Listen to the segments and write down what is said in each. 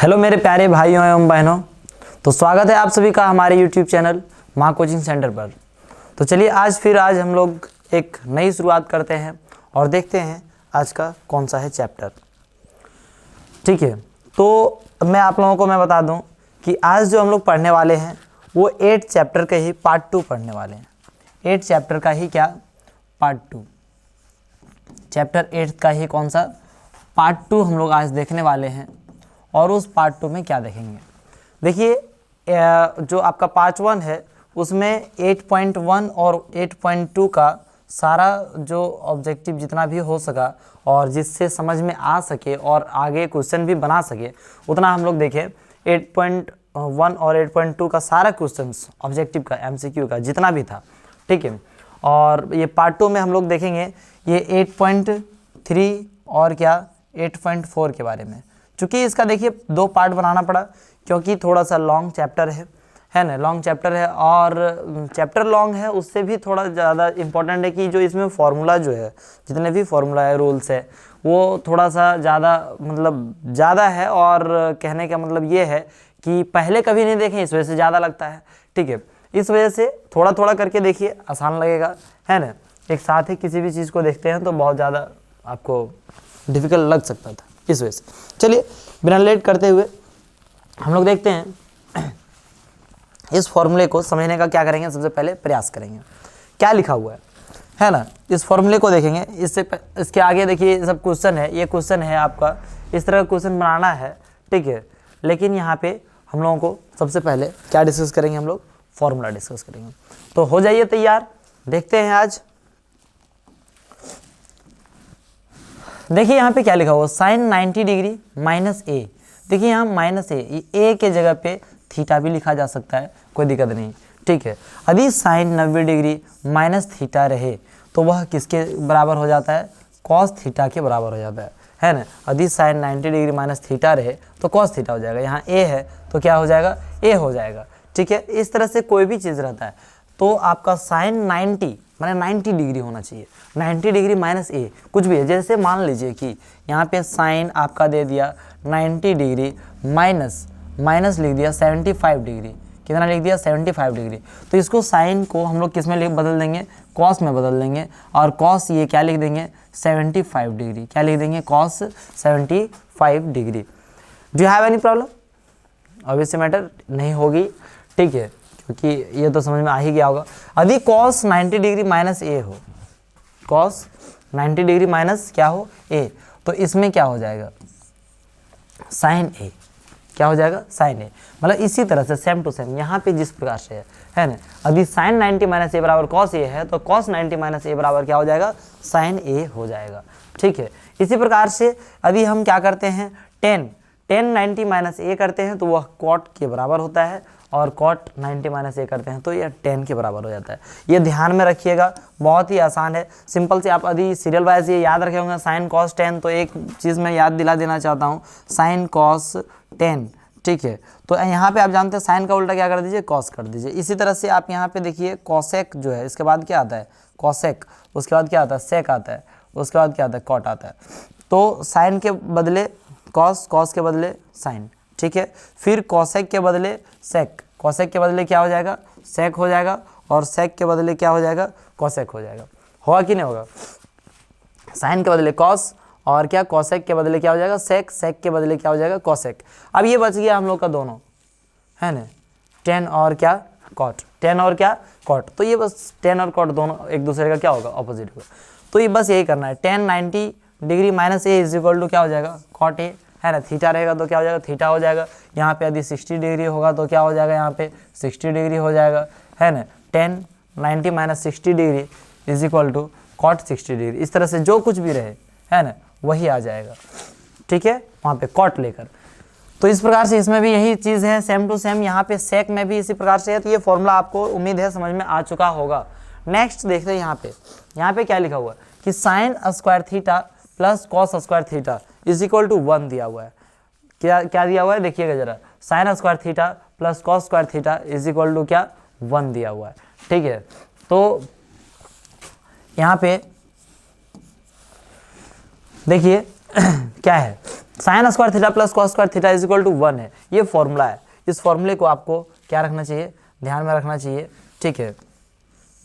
Hello मेरे प्यारे भाइयों एवं बहनों, तो स्वागत है आप सभी का हमारे YouTube चैनल माँ कोचिंग सेंटर पर। तो चलिए आज हम लोग एक नई शुरुआत करते हैं और देखते हैं आज का कौन सा है चैप्टर। ठीक है, तो मैं आप लोगों को बता दूं कि आज जो हम लोग पढ़ने वाले हैं वो 8 चैप्टर के ही पार्ट 2 पढ़ने वाले हैं। 8 चैप्टर का ही क्या पार्ट 2, चैप्टर 8 का ही कौन सा पार्ट 2 हम लोग आज देखने वाले हैं। और उस पार्ट 2 में क्या देखेंगे, देखिए जो आपका पार्ट 1 है उसमें 8.1 और 8.2 का सारा जो ऑब्जेक्टिव जितना भी हो सका और जिससे समझ में आ सके और आगे क्वेश्चन भी बना सके उतना हम लोग देखें। 8.1 और 8.2 का सारा क्वेश्चंस ऑब्जेक्टिव का MCQ का जितना भी था, ठीक है। और ये पार्ट 2 में हम लोग देखेंगे ये 8.3 और क्या 8.4 के बारे में। चूँकि इसका देखिए 2 पार्ट बनाना पड़ा क्योंकि थोड़ा सा लॉन्ग चैप्टर है ना, लॉन्ग चैप्टर है और चैप्टर लॉन्ग है, उससे भी थोड़ा ज़्यादा इम्पोर्टेंट है कि जो इसमें फार्मूला जो है, जितने भी फार्मूला है, रूल्स है, वो थोड़ा सा ज़्यादा है। और कहने का मतलब ये है कि पहले कभी नहीं देखें, इस वजह से ज़्यादा लगता है, ठीक है। इस वजह से थोड़ा थोड़ा करके देखिए, आसान लगेगा, है ना। एक साथ ही किसी भी चीज़ को देखते हैं तो बहुत ज़्यादा आपको डिफ़िकल्ट लग सकता था, इस वजह से। चलिए बिना लेट करते हुए हम लोग देखते हैं इस फॉर्मूले को समझने का क्या करेंगे। सबसे पहले प्रयास करेंगे क्या लिखा हुआ है ना, इस फॉर्मूले को देखेंगे। इसके आगे देखिए सब क्वेश्चन है, ये क्वेश्चन है आपका, इस तरह का क्वेश्चन बनाना है, ठीक है। लेकिन यहाँ पे हम लोगों को सबसे पहले क्या डिस्कस करेंगे, हम लोग फॉर्मूला डिस्कस करेंगे। तो हो जाइए तैयार, देखते हैं आज। देखिए यहाँ पे क्या लिखा हुआ, साइन 90 डिग्री माइनस ए। देखिए यहाँ माइनस ए के जगह पे थीटा भी लिखा जा सकता है, कोई दिक्कत नहीं, ठीक है। यदि साइन 90 डिग्री माइनस थीटा रहे तो वह किसके बराबर हो जाता है, कॉस थीटा के बराबर हो जाता है ना। यदि साइन 90 डिग्री माइनस थीटा रहे तो कॉस थीटा हो जाएगा। यहाँ ए है तो क्या हो जाएगा, ए हो जाएगा, ठीक है। इस तरह से कोई भी चीज़ रहता है तो आपका साइन 90 माने 90 डिग्री होना चाहिए। 90 डिग्री माइनस ए कुछ भी है, जैसे मान लीजिए कि यहाँ पे साइन आपका दे दिया 90 डिग्री माइनस लिख दिया 75 डिग्री। कितना लिख दिया, 75 डिग्री। तो इसको साइन को हम लोग किस में बदल देंगे, कॉस में बदल देंगे। और कॉस ये क्या लिख देंगे, 75 डिग्री। क्या लिख देंगे, cos 75 degree. Do you have any problem? Obviously matter नहीं होगी, ठीक है, क्योंकि ये तो समझ में आ ही गया होगा। यदि कॉस 90 डिग्री माइनस ए हो, कॉस 90 डिग्री माइनस क्या हो, ए, तो इसमें क्या हो जाएगा, साइन ए। क्या हो जाएगा, साइन ए। मतलब इसी तरह से सेम टू सेम यहाँ पे जिस प्रकार से है ना, यदि साइन 90 माइनस ए बराबर कॉस ए है तो कॉस 90 माइनस ए बराबर क्या हो जाएगा, साइन ए हो जाएगा, ठीक है। इसी प्रकार से यदि हम क्या करते हैं, टेन 90 माइनस ए करते हैं तो वह कॉट के बराबर होता है, और कॉट 90 माइनस ए करते हैं तो यह 10 के बराबर हो जाता है। ये ध्यान में रखिएगा, बहुत ही आसान है, सिंपल से। आप यदि सीरियल वाइज ये याद रखे होंगे साइन कॉस 10, तो एक चीज़ मैं याद दिला देना चाहता हूँ, साइन कॉस 10, ठीक है। तो यहाँ पे आप जानते हैं साइन का उल्टा क्या कर दीजिए, कॉस कर दीजिए। इसी तरह से आप यहाँ पे देखिए कॉसेक जो है, इसके बाद क्या आता है, कॉसेक, उसके बाद क्या आता है, सेक आता है, उसके बाद क्या आता है, कॉट आता है। तो साइन के बदले कॉस, कॉस के बदले साइन, ठीक है। फिर कॉसेक के बदले सेक, कॉसेक के बदले क्या हो जाएगा, सेक हो जाएगा, और सेक के बदले क्या हो जाएगा, कॉसेक हो जाएगा। होगा कि नहीं होगा, साइन के बदले कॉस और क्या, कॉसेक के बदले क्या हो जाएगा, सेक, सेक के बदले क्या हो जाएगा, कॉसेक। अब ये बच गया हम लोग का दोनों, है ना, 10 और क्या, कॉट, 10 और क्या, कॉट। तो ये बस 10 और कॉट दोनों एक दूसरे का क्या होगा, ऑपोजिट होगा। तो ये बस यही करना है, 10 90 degree minus A is equal to क्या हो जाएगा, कॉट ए, है ना। थीटा रहेगा तो क्या हो जाएगा, थीटा हो जाएगा। यहाँ पे यदि 60 डिग्री होगा तो क्या हो जाएगा, यहाँ पे 60 डिग्री हो जाएगा, है ना। 10 90 minus 60 degree is equal to cot 60 degree. इस तरह से जो कुछ भी रहे, है ना, वही आ जाएगा, ठीक है, वहाँ पे कॉट लेकर। तो इस प्रकार से इसमें भी यही चीज़ है, सेम टू सेम। यहाँ पे सेक में भी इसी प्रकार से है। तो ये फॉर्मूला आपको उम्मीद है समझ में आ चुका होगा। नेक्स्ट देखते हैं यहाँ पे क्या लिखा हुआ है कि sine square theta plus cos square theta is equal to 1 दिया हुआ है। क्या दिया हुआ है, देखिएगा जरा, sine square theta plus cos square theta is equal to क्या, 1 दिया हुआ है, ठीक है। तो यहाँ पे देखिए क्या है, sine square theta plus cos square theta is equal to 1 है, ये फॉर्मूला है। इस फॉर्मूले को आपको क्या रखना चाहिए, ध्यान में रखना चाहिए, ठीक है।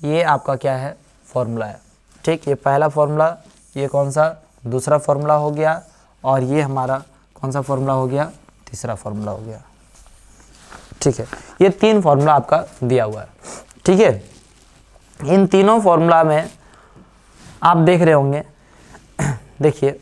ये आपका क्या है, फॉर्मूला है, ठीक। ये पहला फॉर्मूला, ये कौन सा, दूसरा फॉर्मूला हो गया, और ये हमारा कौन सा फॉर्मूला हो गया, तीसरा फॉर्मूला हो गया, ठीक है। ये 3 फॉर्मूला आपका दिया हुआ है, ठीक है। इन तीनों फॉर्मूला में आप देख रहे होंगे, देखिए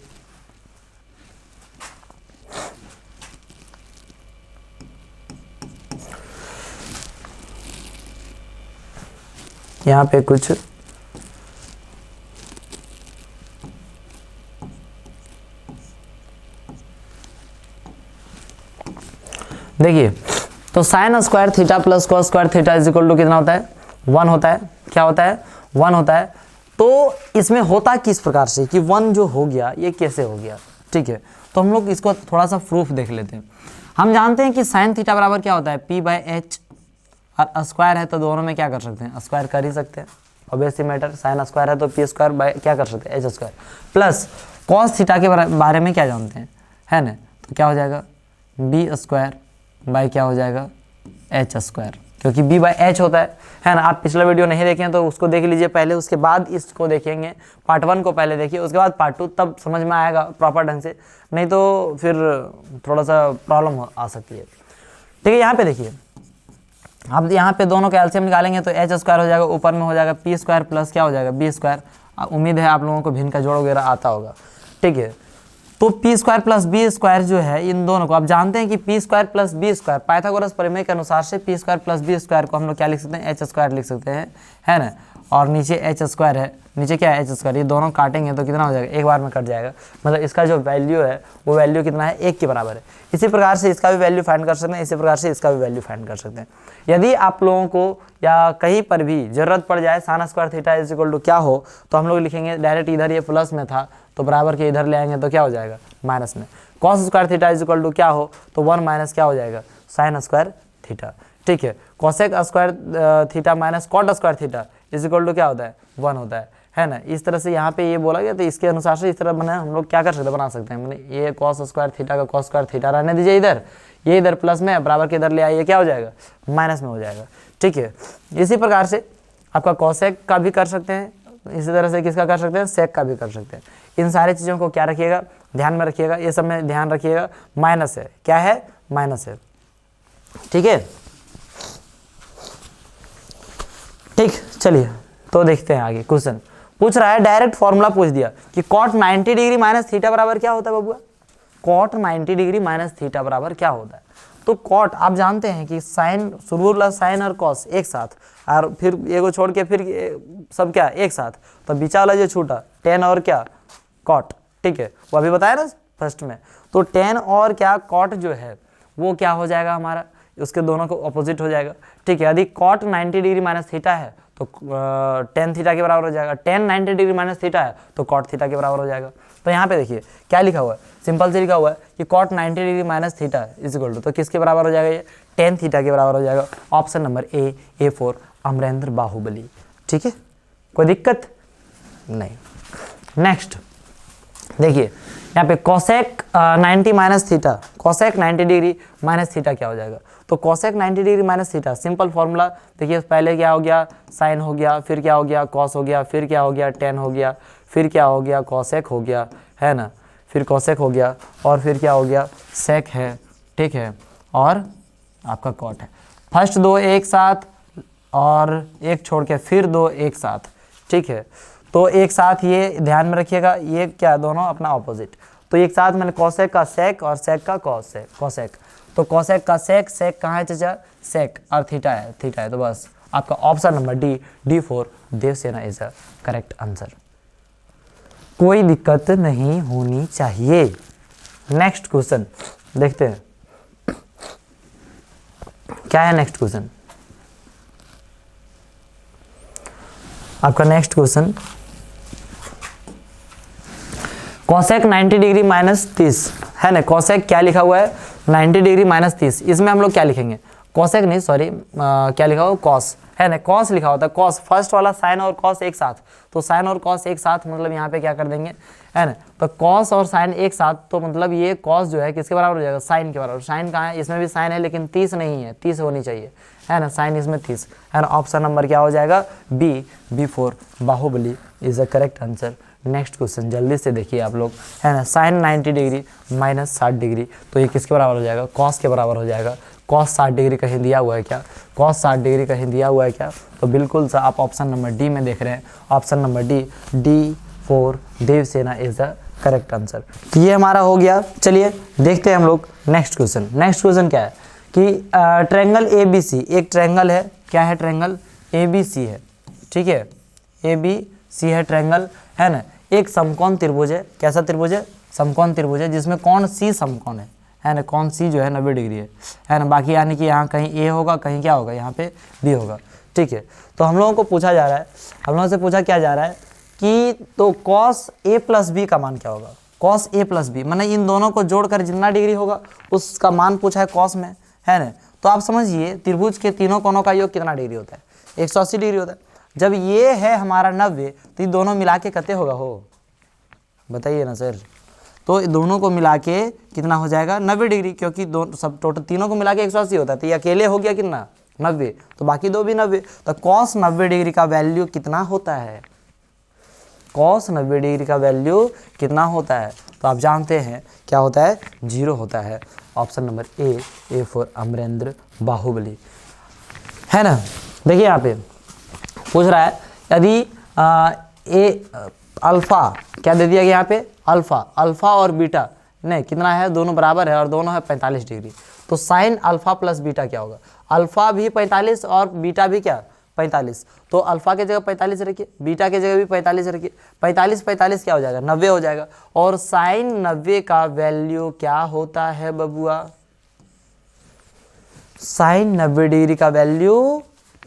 यहाँ पे कुछ देखिए, तो sine square theta plus cos square theta is equal to कितना होता है, 1 होता है। क्या होता है, 1 होता है। तो इसमें होता किस प्रकार से कि 1 जो हो गया ये कैसे हो गया, ठीक है। तो हम लोग इसको थोड़ा सा प्रूफ देख लेते हैं। हम जानते हैं कि साइन थीटा बराबर क्या होता है, p/h, और स्क्वायर है तो दोनों में क्या कर सकते हैं, स्क्वायर कर ही सकते हैं, ऑब्वियसली मैटर। साइन स्क्वायर है तो p स्क्वायर बाय क्या कर सकते हैं, h square, plus cos theta के बारे में क्या जानते हैं, है ना। तो क्या हो जाएगा, b स्क्वायर बाय क्या हो जाएगा, h स्क्वायर, क्योंकि b/h होता है ना। आप पिछला वीडियो नहीं देखें तो उसको देख लीजिए पहले, उसके बाद इसको देखेंगे। पार्ट 1 को पहले देखिए, उसके बाद पार्ट 2, तब समझ में आएगा प्रॉपर ढंग से, नहीं तो फिर थोड़ा सा प्रॉब्लम आ सकती है, ठीक है। यहाँ पे देखिए, अब यहाँ पे दोनों का एलसीएम निकालेंगे तो h स्क्वायर हो जाएगा, ऊपर में हो जाएगा p स्क्वायर प्लस क्या हो जाएगा, b स्क्वायर। उम्मीद है आप लोगों को भिन्न का जोड़ वगैरह आता होगा, ठीक है। तो p square plus b square जो है, इन दोनों को आप जानते हैं कि p square plus b square, Pythagoras प्रमेय के अनुसार से p square plus b square को हम लोग क्या लिख सकते हैं, h स्क्वायर लिख सकते हैं, है ना। और नीचे h स्क्वायर है, नीचे क्या है, h स्क्वायर। ये दोनों काटेंगे तो कितना हो जाएगा, एक बार में कट जाएगा, मतलब इसका जो वैल्यू है वो वैल्यू कितना है, 1 के बराबर है। इसी प्रकार से इसका भी वैल्यू फाइंड कर सकते हैं, इसी प्रकार से इसका भी वैल्यू फाइंड कर सकते हैं। यदि आप लोगों को या कहीं पर भी जरूरत पड़ जाए sine square theta is equal to क्या हो, तो हम लोग लिखेंगे डायरेक्ट, इधर ये प्लस में था तो बराबर के इधर ले आएंगे तो क्या हो जाएगा, माइनस में। Cos square theta is equal to क्या हो, तो 1 माइनस क्या हो जाएगा, साइन स्क्वायर थीटा, ठीक है। Cosec square theta minus cot square theta is equal to क्या होता है, 1 होता है ना। इस तरह से यहाँ पे ये बोला गया, तो इसके अनुसार से इस तरह बना हम लोग क्या कर सकते हैं, बना सकते हैं। मैंने ये कॉस स्क्वायर थीटा का कॉस स्क्वायर थीटा रहने दीजिए इधर, ये इधर प्लस में, बराबर के इधर ले आइए, क्या हो जाएगा, माइनस में हो जाएगा, ठीक है। इसी प्रकार से आपका कॉसेक का भी कर सकते हैं, इसी तरह से किसका कर सकते हैं, सेक का भी कर सकते हैं। इन सारी चीज़ों को क्या रखिएगा, ध्यान में रखिएगा, ये सब में ध्यान रखिएगा, माइनस है, क्या है, माइनस है, ठीक है। ठीक, चलिए तो देखते हैं आगे। क्वेश्चन पूछ रहा है, डायरेक्ट फॉर्मूला पूछ दिया कि कॉट 90 डिग्री माइनस थीटा बराबर क्या होता है बबुआ, कॉट 90 डिग्री माइनस थीटा बराबर क्या होता है। तो कॉट आप जानते हैं कि साइन, शुरू वाला साइन और कॉस एक साथ, और फिर एगो छोड़ के फिर सब क्या एक साथ, तो बीचा वाला जो छूटा टेन और क्या कॉट, ठीक है, वो अभी बताया ना फर्स्ट में। तो टेन और क्या कॉट जो है वो क्या हो जाएगा हमारा, उसके दोनों को अपोजिट हो जाएगा, ठीक है। यदि कॉट 90 डिग्री माइनस थीटा है तो टेन थीटा के बराबर हो जाएगा, टेन 90 डिग्री माइनस थीटा है तो कॉट थीटा के बराबर हो जाएगा। तो यहाँ पे देखिए क्या लिखा हुआ है, सिंपल से लिखा हुआ है कि cot 90 degree minus theta is equal to, तो किसके बराबर हो जाएगा, ये टेन थीटा के बराबर हो जाएगा। Option number A for Amarendra Baahubali, ठीक है, कोई दिक्कत नहीं। नेक्स्ट देखिए यहाँ पे cosec 90 minus theta, cosec 90 degree minus theta क्या हो जाएगा, तो cosec 90 degree minus theta simple formula देखिए, पहले क्या हो गया, साइन हो गया, फिर क्या हो गया, कॉस हो गया, फिर क्या हो गया, टेन हो गया, फिर क्या हो गया, कोसेक हो गया, है ना, फिर कोसेक हो गया, और फिर क्या हो गया, सेक है, ठीक है, और आपका कॉट है। फर्स्ट दो एक साथ और एक छोड़ के फिर दो एक साथ, ठीक है। तो एक साथ ये ध्यान में रखिएगा, ये क्या दोनों अपना ऑपोजिट, तो एक साथ मैंने कोसेक का सेक और सेक का कोसेक, तो कोसेक का सेक, सेक कहाँ है चाचा, सेक, और थीटा है, तो बस आपका option number D for Devasena is a correct answer. कोई दिक्कत नहीं होनी चाहिए। नेक्स्ट क्वेश्चन देखते हैं क्या है। नेक्स्ट क्वेश्चन आपका next question, cosec 90 degree minus 30 है ना, कोसेक क्या लिखा हुआ है 90 डिग्री माइनस 30, इसमें हम लोग क्या लिखेंगे, कोसेक नहीं सॉरी क्या लिखा हुआ, कॉस, है ना, कॉस लिखा होता है, कॉस फर्स्ट वाला साइन और कॉस एक साथ, तो साइन और कॉस एक साथ मतलब यहाँ पे क्या कर देंगे, है ना, तो कॉस और साइन एक साथ, तो मतलब ये कॉस जो है किसके बराबर हो जाएगा, साइन के बराबर। साइन कहाँ है, इसमें भी साइन है लेकिन 30 नहीं है, 30 होनी चाहिए, है ना, साइन इसमें 30 है ना। ऑप्शन नंबर क्या हो जाएगा, B4 Baahubali is the correct answer. Next question जल्दी से देखिए आप लोग, है ना, साइन 90 डिग्री माइनस 60 डिग्री, तो ये किसके बराबर हो जाएगा, कॉस के बराबर हो जाएगा। कॉस 60 डिग्री कहीं दिया हुआ है क्या, कॉस 60 डिग्री कहीं दिया हुआ है क्या, तो बिल्कुल सा आप ऑप्शन नंबर डी में देख रहे हैं, option number D4 Devasena is the correct answer. तो ये हमारा हो गया। चलिए देखते हैं हम लोग नेक्स्ट क्वेश्चन। नेक्स्ट क्वेश्चन क्या है कि ट्रायंगल ABC, एक ट्रायंगल है, क्या है, ट्रायंगल ABC है, ठीक है, ABC है ट्रायंगल, है ना, एक समकोण त्रिभुज है, कैसा त्रिभुज है, समकोण त्रिभुज है, जिसमें कौन सी समकोण है ना, कौन सी जो है 90 डिग्री है ना, बाकी यानी कि यहाँ कहीं A होगा, कहीं क्या होगा, यहाँ पे B होगा, ठीक है। तो हम लोगों को पूछा जा रहा है, हम लोगों से पूछा क्या जा रहा है कि तो cos A प्लस बी का मान क्या होगा, cos A प्लस बी, मैंने इन दोनों को जोड़कर जितना डिग्री होगा उसका मान पूछा है cos में, है ना। तो आप समझिए त्रिभुज के तीनों कोणों का योग कितना डिग्री होता है, 180 डिग्री होता है। जब ये है हमारा 90, तो ये दोनों मिला के कितने होगा, हो बताइए ना सर, तो दोनों को मिला के कितना हो जाएगा, 90 डिग्री, क्योंकि दोनों सब टोटल तीनों को मिला के 180 होता है, तो ये अकेले हो गया कितना, 90, तो बाकी दो भी 90, तो cos 90 डिग्री का वैल्यू कितना होता है, cos 90 डिग्री का वैल्यू कितना होता है, तो आप जानते हैं क्या होता है, 0 होता है। Option number A for Amarendra Baahubali, है ना। देखिए यहाँ पे पूछ रहा है यदि अल्फा क्या दे दिया गया यहाँ पे, अल्फा और बीटा नहीं कितना है, दोनों बराबर है और दोनों है 45 डिग्री, तो साइन अल्फा प्लस बीटा क्या होगा, अल्फा भी 45 और बीटा भी क्या 45, तो अल्फा के जगह 45 रखिए, बीटा के जगह भी 45 रखिए, 45 क्या हो जाएगा, 90 हो जाएगा। और साइन 90 का वैल्यू क्या होता है बबुआ, साइन 90 डिग्री का वैल्यू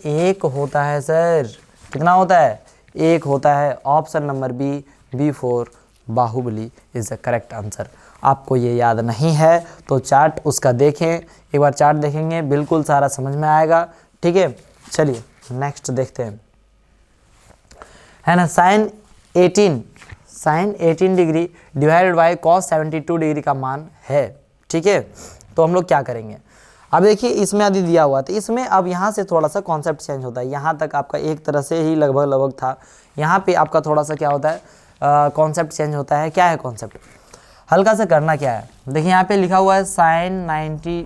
1 होता है सर, कितना होता है, 1 होता है। Option number B4 Baahubali is the correct answer. आपको ये याद नहीं है तो चार्ट उसका देखें, एक बार चार्ट देखेंगे बिल्कुल सारा समझ में आएगा, ठीक है। चलिए नेक्स्ट देखते हैं, है ना, sine 18 degree divided by cos 72 degree का मान है, ठीक है। तो हम लोग क्या करेंगे, अब देखिए इसमें यदि दिया हुआ तो इसमें अब यहाँ से थोड़ा सा कॉन्सेप्ट चेंज होता है, यहाँ तक आपका एक तरह से ही लगभग था, यहाँ पे आपका थोड़ा सा क्या होता है, कॉन्सेप्ट चेंज होता है। क्या है कॉन्सेप्ट, हल्का सा करना क्या है, देखिए यहाँ पे लिखा हुआ है साइन 90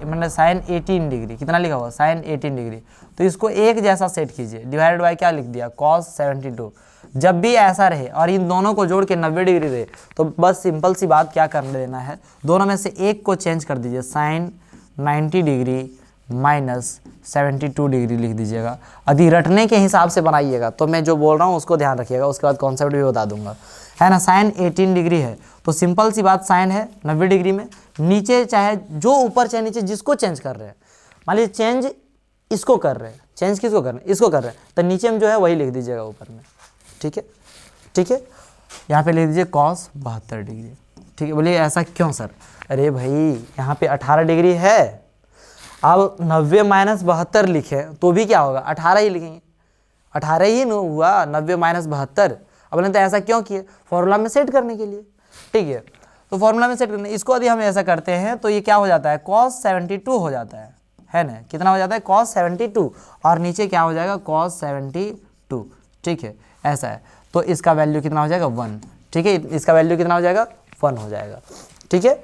मतलब साइन 18 डिग्री, कितना लिखा हुआ है, साइन 18 डिग्री, तो इसको एक जैसा सेट कीजिए, डिवाइडेड बाय क्या लिख दिया, कॉस 72। जब भी ऐसा रहे और इन दोनों को जोड़ के 90 डिग्री रहे, तो बस सिंपल सी बात क्या करने देना है, दोनों में से एक को चेंज कर दीजिए, साइन 90 डिग्री माइनस 72 डिग्री लिख दीजिएगा। यदि रटने के हिसाब से बनाइएगा तो मैं जो बोल रहा हूँ उसको ध्यान रखिएगा, उसके बाद कॉन्सेप्ट भी बता दूंगा, है ना। साइन 18 डिग्री है तो सिंपल सी बात साइन है 90 डिग्री में, नीचे चाहे जो ऊपर चाहे नीचे जिसको चेंज कर रहे हैं, मान लीजिए चेंज इसको कर रहे हैं, चेंज किसको कर रहे हैं, इसको कर रहे हैं, तो नीचे में जो है वही लिख दीजिएगा ऊपर में, ठीक है, ठीक है। यहाँ पे लिख दीजिए कॉस 72 डिग्री, ठीक है। बोलिए ऐसा क्यों सर, अरे भाई यहाँ पे 18 डिग्री है, अब 90 माइनस 72 लिखे तो भी क्या होगा, 18 ही लिखेंगे, 18 ही न हुआ, 90 माइनस 72। अब नहीं तो ऐसा क्यों किए, फॉर्मूला में सेट करने के लिए, ठीक है। तो फॉर्मूला में सेट करने, इसको यदि हम ऐसा करते हैं तो ये क्या हो जाता है, cos 72 हो जाता है ना, कितना हो जाता है, cos 72, और नीचे क्या हो जाएगा, cos 72, ठीक है, ऐसा है। तो इसका वैल्यू कितना हो जाएगा, 1, ठीक है, इसका वैल्यू कितना हो जाएगा, 1 हो जाएगा, ठीक है,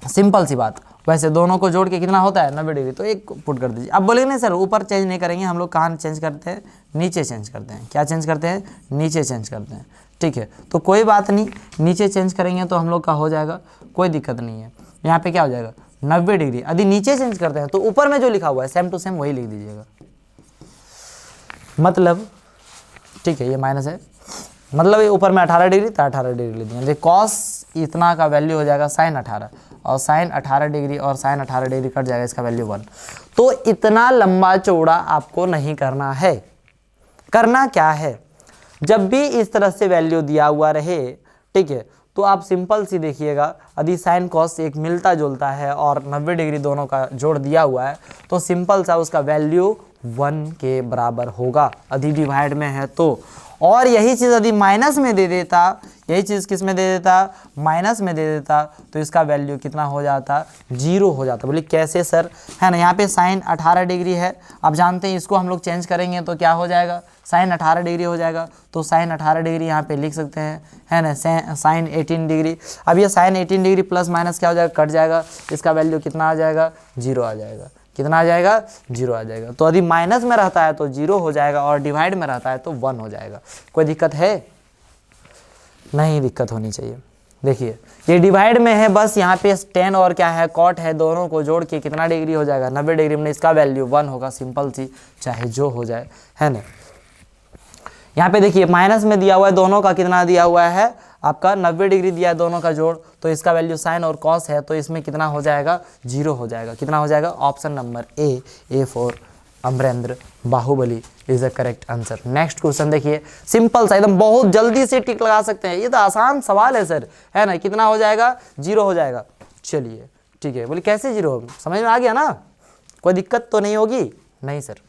सिंपल सी बात। वैसे दोनों को जोड़ के कितना होता है, 90 डिग्री, तो एक पुट कर दीजिए। अब बोलेंगे नहीं सर ऊपर चेंज नहीं करेंगे, हम लोग कहाँ चेंज करते हैं, नीचे चेंज करते हैं, क्या चेंज करते हैं, नीचे चेंज करते हैं, ठीक है। तो कोई बात नहीं, नीचे चेंज करेंगे तो हम लोग का हो जाएगा, कोई दिक्कत नहीं है। यहाँ पे क्या हो जाएगा, 90 डिग्री, यदि नीचे चेंज करते हैं तो ऊपर में जो लिखा हुआ है सेम टू सेम वही लिख दीजिएगा, मतलब ठीक है, ये माइनस है, मतलब ये ऊपर में 18 डिग्री तो 18 डिग्री लिख देंगे, कॉस इतना का वैल्यू हो जाएगा साइन 18, और साइन 18 डिग्री और साइन 18 डिग्री कट जाएगा, इसका वैल्यू 1। तो इतना लंबा चौड़ा आपको नहीं करना है, करना क्या है, जब भी इस तरह से वैल्यू दिया हुआ रहे, ठीक है, तो आप सिंपल सी देखिएगा, यदि साइन कॉस एक मिलता जुलता है और 90 डिग्री दोनों का जोड़ दिया हुआ है, तो सिंपल सा उसका वैल्यू 1 के बराबर होगा यदि डिवाइड में है तो। और यही चीज़ यदि माइनस में दे देता, यही चीज़ किस में दे देता, माइनस में दे देता, तो इसका वैल्यू कितना हो जाता, 0 हो जाता। बोलिए कैसे सर, है ना। यहाँ पे साइन 18 डिग्री है, आप जानते हैं इसको हम लोग चेंज करेंगे तो क्या हो जाएगा, साइन 18 डिग्री हो जाएगा। तो साइन 18 डिग्री यहाँ पे लिख सकते हैं, है ना, साइन 18 डिग्री। अब ये साइन 18 डिग्री प्लस माइनस क्या हो जाएगा, कट जाएगा, इसका वैल्यू कितना आ जाएगा, 0 आ जाएगा। कितना आ जाएगा, 0 आ जाएगा। तो यदि माइनस में रहता है तो 0 हो जाएगा और डिवाइड में रहता है तो 1 हो जाएगा। कोई दिक्कत है, नहीं दिक्कत होनी चाहिए। देखिए ये डिवाइड में है, बस यहाँ पे tan और क्या है, कॉट है, दोनों को जोड़ के कितना डिग्री हो जाएगा, 90 डिग्री में इसका वैल्यू 1 होगा। सिंपल सी, चाहे जो हो जाए, है ना। यहाँ पे देखिए माइनस में दिया हुआ है, दोनों का कितना दिया हुआ है आपका, 90 डिग्री दिया है दोनों का जोड़, तो इसका वैल्यू साइन और कॉस है, तो इसमें कितना हो जाएगा, 0 हो जाएगा। कितना हो जाएगा, option number A for Amarendra Baahubali is the correct answer. Next question देखिए, सिंपल सा एकदम, बहुत जल्दी से टिक लगा सकते हैं, ये तो आसान सवाल है सर, है ना। कितना हो जाएगा, 0 हो जाएगा। चलिए ठीक है, बोले कैसे 0 होगा, समझ में आ गया ना, कोई दिक्कत तो नहीं होगी, नहीं सर।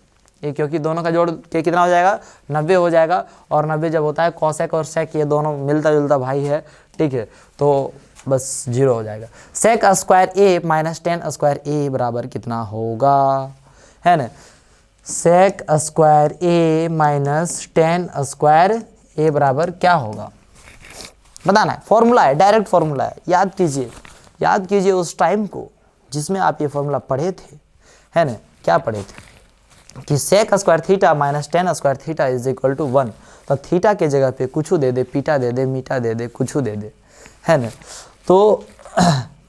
ये क्योंकि दोनों का जोड़ के कितना हो जाएगा, 90 हो जाएगा। और 90 जब होता है कॉसेक और सेक, ये दोनों मिलता जुलता भाई है, ठीक है, तो बस 0 हो जाएगा। Sec square A minus tan square ए बराबर कितना होगा, है ना। Sec square A minus tan square ए बराबर क्या होगा, बताना है। फॉर्मूला है, डायरेक्ट फॉर्मूला है, याद कीजिए उस टाइम को जिसमें आप ये फॉर्मूला पढ़े थे, है ना। क्या पढ़े थे कि sec square theta minus tan square theta is equal to 1। तो थीटा के जगह पे कुछ दे दे, पीटा दे दे, मीटा दे दे, कुछ दे दे, है ना। तो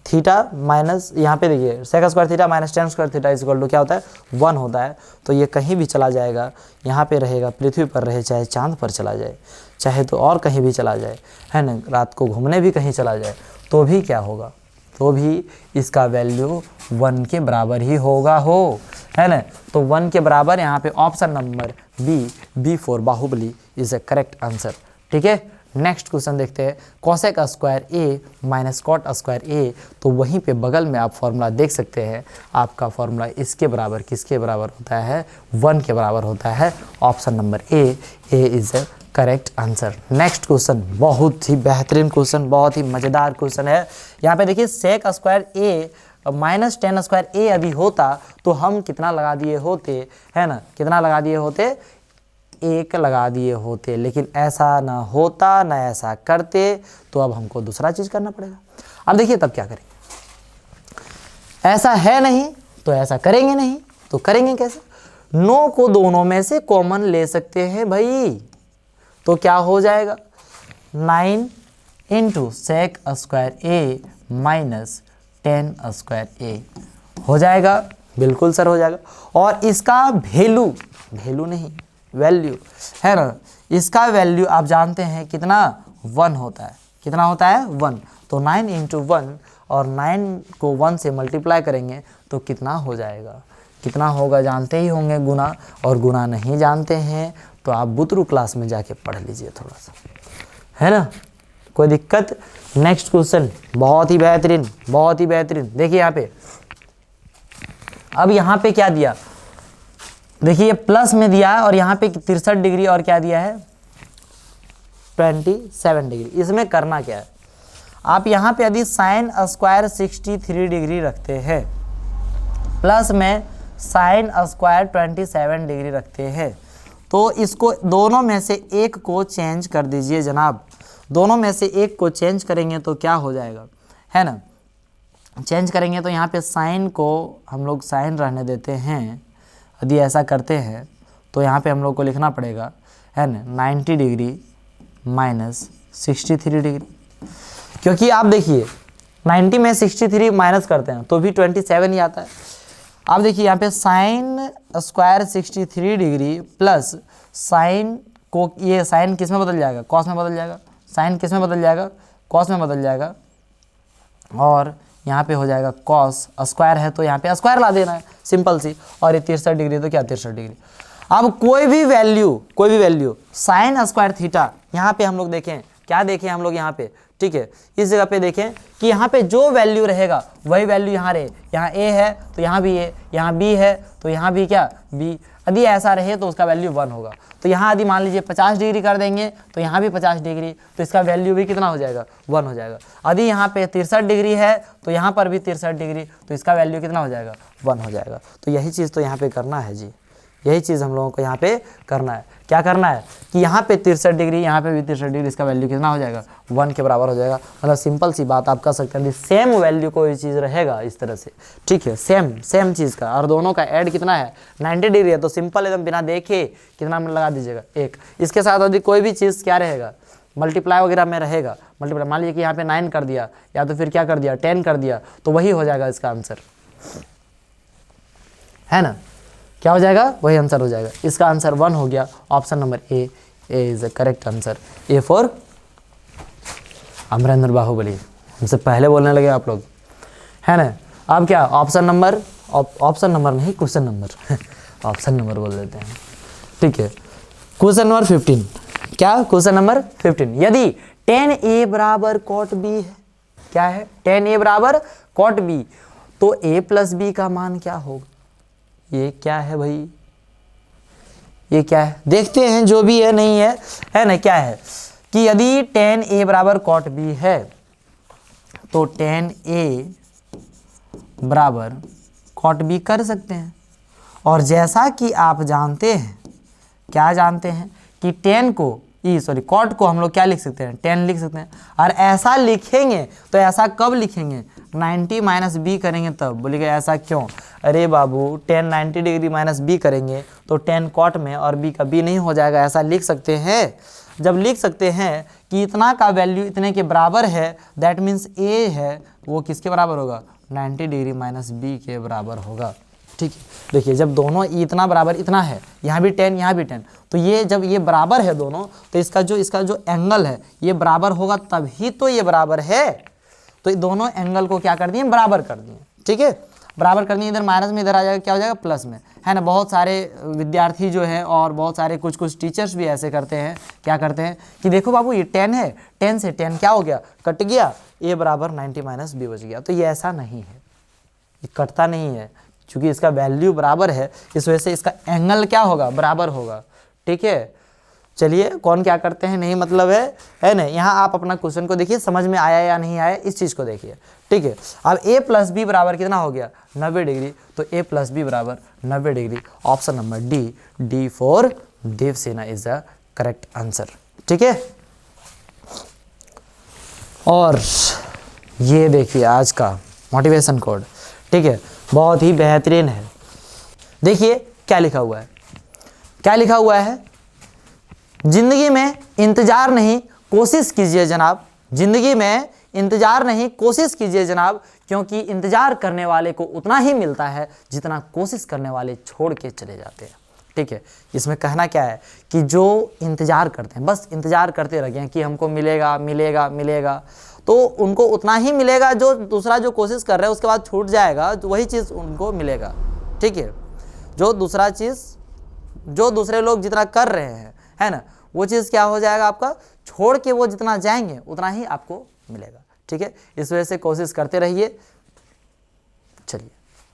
थीटा माइनस, यहाँ पे देखिए sec square theta minus tan square theta is equal to क्या होता है, 1 होता है। तो ये कहीं भी चला जाएगा, यहाँ पे रहेगा, पृथ्वी पर रहे, चाहे चांद पर चला जाए, चाहे तो और कहीं भी चला जाए, है ना, रात को घूमने भी कहीं चला जाए, तो भी क्या होगा, तो भी इसका वैल्यू 1 के बराबर ही होगा, है ना। तो 1 के बराबर, यहाँ पे option number B for Baahubali is a correct answer. ठीक है, नेक्स्ट क्वेश्चन देखते हैं। Cosec square A minus cot square A, तो वहीं पे बगल में आप फॉर्मूला देख सकते हैं। आपका फॉर्मूला इसके बराबर किसके बराबर होता है, 1 के बराबर होता है। Option number A is a correct answer. Next question बहुत ही बेहतरीन क्वेश्चन, बहुत ही मज़ेदार क्वेश्चन है। यहाँ पे देखिए sec square A minus tan square ए अभी होता तो हम कितना लगा दिए होते, है ना, कितना लगा दिए होते, 1 लगा दिए होते। लेकिन ऐसा ना होता, ना ऐसा करते, तो अब हमको दूसरा चीज़ करना पड़ेगा। अब देखिए तब क्या करेंगे, ऐसा है नहीं तो ऐसा करेंगे नहीं, तो करेंगे कैसे, 9 को दोनों में से कॉमन ले सकते हैं भाई। तो क्या हो जाएगा, 9 into sec square A minus tan square ए हो जाएगा। बिल्कुल सर हो जाएगा। और इसका वैल्यू नहीं, वैल्यू, है ना, इसका वैल्यू आप जानते हैं कितना, 1 होता है। कितना होता है, 1। तो 9 इंटू 1, और 9 को 1 से मल्टीप्लाई करेंगे तो कितना हो जाएगा, कितना होगा जानते ही होंगे, गुना। और गुना नहीं जानते हैं तो आप बुतरू क्लास में जाके पढ़ लीजिए थोड़ा सा, है ना, कोई दिक्कत। नेक्स्ट क्वेश्चन बहुत ही बेहतरीन, बहुत ही बेहतरीन। देखिए यहाँ पे, अब यहाँ पे क्या दिया, देखिए प्लस में दिया है और यहाँ पे 63 डिग्री और क्या दिया है, 27 डिग्री। इसमें करना क्या है, आप यहाँ पे यदि साइन स्क्वायर 63 डिग्री रखते हैं, प्लस में साइन स्क्वायर 27 डिग्री रखते हैं, तो इसको दोनों में से एक को चेंज कर दीजिए जनाब। दोनों में से एक को चेंज करेंगे तो क्या हो जाएगा, है ना, चेंज करेंगे तो यहाँ पे साइन को हम लोग साइन रहने देते हैं। यदि ऐसा करते हैं तो यहाँ पे हम लोग को लिखना पड़ेगा, है ना, 90 डिग्री माइनस 63 डिग्री। क्योंकि आप देखिए 90 में 63 माइनस करते हैं तो भी 27 ही आता है। आप देखिए यहाँ पे sine square 63 degree plus sign को, ये साइन किस में बदल जाएगा, कॉस में बदल जाएगा। साइन किस में बदल जाएगा, कॉस में बदल जाएगा। और यहाँ पे हो जाएगा कॉस, स्क्वायर है तो यहाँ पे स्क्वायर ला देना है, सिंपल सी। और ये 63 डिग्री तो क्या 63 डिग्री। अब कोई भी वैल्यू साइन स्क्वायर थीटा, यहाँ पे हम लोग देखें, क्या देखें हम लोग यहाँ पे, ठीक है, इस जगह पे देखें कि यहाँ पे जो वैल्यू रहेगा वही वैल्यू यहाँ रहे। यहाँ ए है तो यहाँ भी ए, यहाँ बी है तो यहाँ भी क्या बी। यदि ऐसा रहे तो उसका वैल्यू 1 होगा। तो यहाँ यदि मान लीजिए 50 डिग्री कर देंगे तो यहाँ भी 50 डिग्री, तो इसका वैल्यू भी कितना हो जाएगा, 1 हो जाएगा। यदि यहाँ पे 63 डिग्री है तो यहाँ पर भी 63 डिग्री, तो इसका वैल्यू कितना हो जाएगा, 1 हो जाएगा। तो यही चीज़ तो यहाँ पे करना है जी, यही चीज़ हम लोगों को यहाँ पे करना है। क्या करना है कि यहाँ पे 63 डिग्री, यहाँ पे भी 63 डिग्री, इसका वैल्यू कितना हो जाएगा, 1 के बराबर हो जाएगा। मतलब सिंपल सी बात आप कर सकते हैं, सेम वैल्यू कोई चीज़ रहेगा इस तरह से, ठीक है, सेम चीज़ का, और दोनों का ऐड कितना है 90 डिग्री है, तो सिंपल एकदम बिना देखे कितना मिनट लगा दीजिएगा 1। इसके साथ यदि कोई भी चीज़ क्या रहेगा, मल्टीप्लाई वगैरह में रहेगा, मल्टीप्लाई मान लीजिए कि यहाँ पे 9 कर दिया या तो फिर क्या कर दिया 10 कर दिया, तो वही हो जाएगा इसका आंसर, है ना, क्या हो जाएगा, वही आंसर हो जाएगा। इसका आंसर 1 हो गया, option number A is the correct answer. A for Amarendra Baahubali, हमसे पहले बोलने लगे आप लोग, है ना। अब क्या ऑप्शन नंबर नहीं, क्वेश्चन नंबर ऑप्शन नंबर बोल देते हैं, ठीक है। क्वेश्चन नंबर 15, क्या क्वेश्चन नंबर 15, यदि tan a बराबर cot b है, क्या है, tan a बराबर cot b, तो a प्लस बी का मान क्या होगा। ये क्या है भाई, ये क्या है, देखते हैं जो भी है नहीं है ना। क्या है कि यदि tan a बराबर cot b है तो tan a बराबर cot b कर सकते हैं। और जैसा कि आप जानते हैं, क्या जानते हैं कि tan को cot को हम लोग क्या लिख सकते हैं, 10 लिख सकते हैं। और ऐसा लिखेंगे तो ऐसा कब लिखेंगे, 90 माइनस बी करेंगे तब। बोलिएगा ऐसा क्यों, अरे बाबू 10 90 डिग्री माइनस बी करेंगे तो 10 कॉट में और बी का बी नहीं हो जाएगा, ऐसा लिख सकते हैं। जब लिख सकते हैं कि इतना का वैल्यू इतने के बराबर है, दैट मीन्स ए है वो किसके बराबर होगा, 90 डिग्री माइनस बी के बराबर होगा, ठीक है। देखिए जब दोनों इतना बराबर इतना है, यहाँ भी 10 यहाँ भी 10, तो ये जब ये बराबर है दोनों, तो इसका जो एंगल है ये बराबर होगा, तभी तो ये बराबर है। तो दोनों एंगल को क्या कर दिए, बराबर कर दिए, ठीक है, बराबर कर दिए। इधर माइनस में, इधर आ जाएगा क्या हो जाएगा, प्लस में, है ना। बहुत सारे विद्यार्थी जो है और बहुत सारे कुछ टीचर्स भी ऐसे करते हैं, क्या करते हैं कि देखो बाबू ये 10 है, 10 से 10 क्या हो गया, कट गया, ए बराबर 90 माइनस बी बच गया। तो ये ऐसा नहीं है, ये कटता नहीं है, क्योंकि इसका वैल्यू बराबर है, इस वजह से इसका एंगल क्या होगा, बराबर होगा, ठीक है। चलिए कौन क्या करते हैं नहीं मतलब है ना। यहाँ आप अपना क्वेश्चन को देखिए, समझ में आया या नहीं आया इस चीज़ को देखिए, ठीक है। अब a प्लस बी बराबर कितना हो गया, 90 डिग्री, तो a प्लस बी बराबर 90 degree, option number D for Devasena is the correct answer, ठीक है। और ये देखिए आज का मोटिवेशन कोड, ठीक है, बहुत ही बेहतरीन है। देखिए क्या लिखा हुआ है, क्या लिखा हुआ है, जिंदगी में इंतजार नहीं कोशिश कीजिए जनाब, जिंदगी में इंतजार नहीं कोशिश कीजिए जनाब, क्योंकि इंतजार करने वाले को उतना ही मिलता है जितना कोशिश करने वाले छोड़ के चले जाते हैं, ठीक है। इसमें कहना क्या है कि जो इंतजार करते हैं, बस इंतजार करते रह गए कि हमको मिलेगा मिलेगा मिलेगा, तो उनको उतना ही मिलेगा, जो दूसरा जो कोशिश कर रहे हैं उसके बाद छूट जाएगा, तो वही चीज़ उनको मिलेगा, ठीक है। जो दूसरा चीज़, जो दूसरे लोग जितना कर रहे हैं, है ना, वो चीज़ क्या हो जाएगा आपका, छोड़ के वो जितना जाएंगे उतना ही आपको मिलेगा, ठीक है। इस वजह से कोशिश करते रहिए। चलिए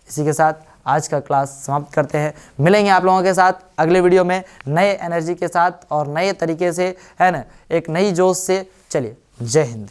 इसी के साथ आज का क्लास समाप्त करते हैं, मिलेंगे आप लोगों के साथ अगले वीडियो में नए एनर्जी के साथ और नए तरीके से, है ना, एक नई जोश से। चलिए जय हिंद।